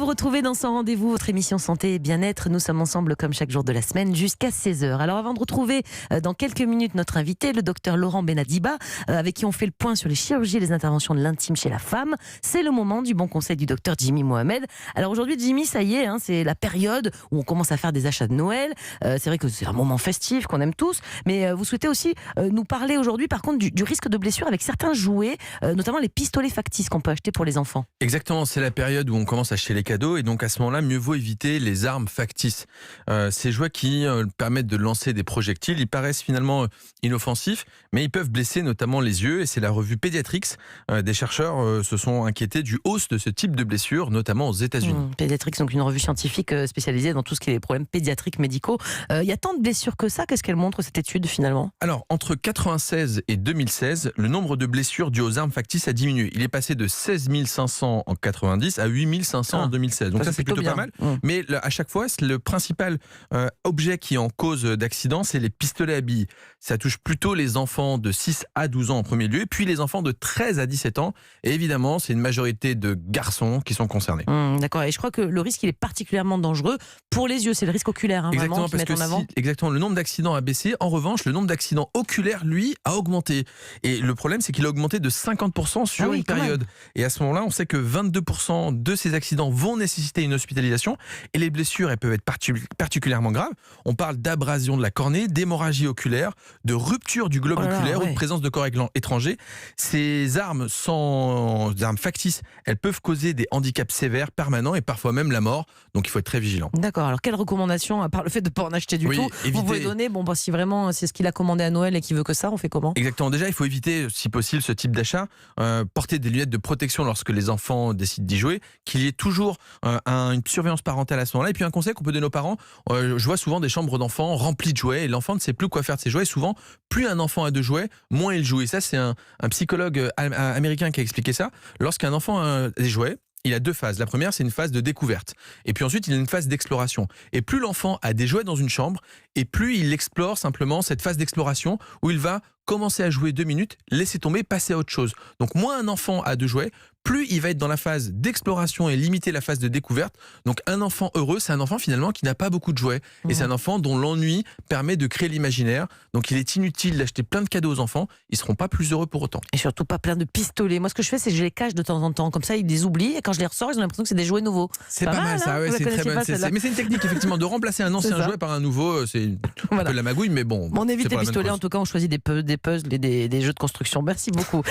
vous retrouver dans son rendez-vous, votre émission Santé et Bien-être. Nous sommes ensemble comme chaque jour de la semaine jusqu'à 16h. Alors avant de retrouver dans quelques minutes notre invité, le docteur Laurent Benadiba, avec qui on fait le point sur les chirurgies et les interventions de l'intime chez la femme, c'est le moment du bon conseil du docteur Jimmy Mohamed. Alors aujourd'hui Jimmy, ça y est, c'est la période où on commence à faire des achats de Noël. C'est vrai que c'est un moment festif qu'on aime tous, mais vous souhaitez aussi nous parler aujourd'hui par contre du risque de blessure avec certains jouets, notamment les pistolets factices qu'on peut acheter pour les enfants. Exactement, c'est la période où on commence à acheter les cadeaux et donc à ce moment-là, mieux vaut éviter les armes factices. Ces jouets qui permettent de lancer des projectiles, ils paraissent finalement inoffensifs, mais ils peuvent blesser notamment les yeux et c'est la revue Pediatrics. Des chercheurs se sont inquiétés du hausse de ce type de blessures, notamment aux États-Unis. Pediatrics, donc une revue scientifique spécialisée dans tout ce qui est les problèmes pédiatriques médicaux. Il y a tant de blessures que ça, qu'est-ce qu'elle montre cette étude finalement ? Alors, entre 1996 et 2016, le nombre de blessures dues aux armes factices a diminué. Il est passé de 16 500 en 90 à 8 500 en 2016. Donc ça c'est plutôt pas mal. Mais à chaque fois, le principal objet qui est en cause d'accident, c'est les pistolets à billes. Ça touche plutôt les enfants de 6 à 12 ans en premier lieu, puis les enfants de 13 à 17 ans. Et évidemment, c'est une majorité de garçons qui sont concernés. D'accord. Et je crois que le risque, il est particulièrement dangereux pour les yeux. C'est le risque oculaire, exactement, vraiment, qui met en avant. Exactement. Le nombre d'accidents a baissé. En revanche, le nombre d'accidents oculaires, lui, a augmenté. Et le problème, c'est qu'il a augmenté de 50% sur une période. Et à ce moment-là, on sait que 22% de ces accidents vont nécessiter une hospitalisation. Et les blessures, elles peuvent être particulièrement graves. On parle d'abrasion de la cornée, d'hémorragie oculaire, de rupture du globe oculaire ou de présence de corps étranger. Ces armes armes factices, elles peuvent causer des handicaps sévères, permanents et parfois même la mort. Donc il faut être très vigilant. D'accord. Alors quelles recommandations, à part le fait de ne pas en acheter du tout, vous pouvez donner si vraiment c'est ce qu'il a commandé à Noël et qu'il veut que ça, on fait comment ? Exactement. Déjà, il faut éviter, si possible, ce type d'achat. Porter des lunettes de protection lorsque les enfants décident d'y jouer. Qu'il y ait toujours une surveillance parentale à ce moment-là. Et puis un conseil qu'on peut donner aux parents, je vois souvent des chambres d'enfants remplies de jouets et l'enfant ne sait plus quoi faire de ses jouets. Et souvent, plus un enfant a de jouets, moins il joue. Et ça, c'est un psychologue américain qui a expliqué ça. Lorsqu'un enfant a des jouets, il a deux phases. La première, c'est une phase de découverte. Et puis ensuite, il a une phase d'exploration. Et plus l'enfant a des jouets dans une chambre, et plus il explore simplement cette phase d'exploration où il va commencer à jouer 2 minutes, laisser tomber, passer à autre chose. Donc moins un enfant a de jouets, plus il va être dans la phase d'exploration et limiter la phase de découverte. Donc un enfant heureux, c'est un enfant finalement qui n'a pas beaucoup de jouets. Et c'est un enfant dont l'ennui permet de créer l'imaginaire. Donc il est inutile d'acheter plein de cadeaux aux enfants, ils ne seront pas plus heureux pour autant. Et surtout pas plein de pistolets. Moi ce que je fais, c'est que je les cache de temps en temps. Comme ça ils les oublient et quand je les ressors, ils ont l'impression que c'est des jouets nouveaux. C'est pas mal ça, c'est très bonne. Mais c'est une technique effectivement de remplacer un ancien jouet par un nouveau. C'est un peu la magouille, mais bon. On évite les pistolets, en tout cas on choisit des puzzles et des jeux de construction. Merci beaucoup.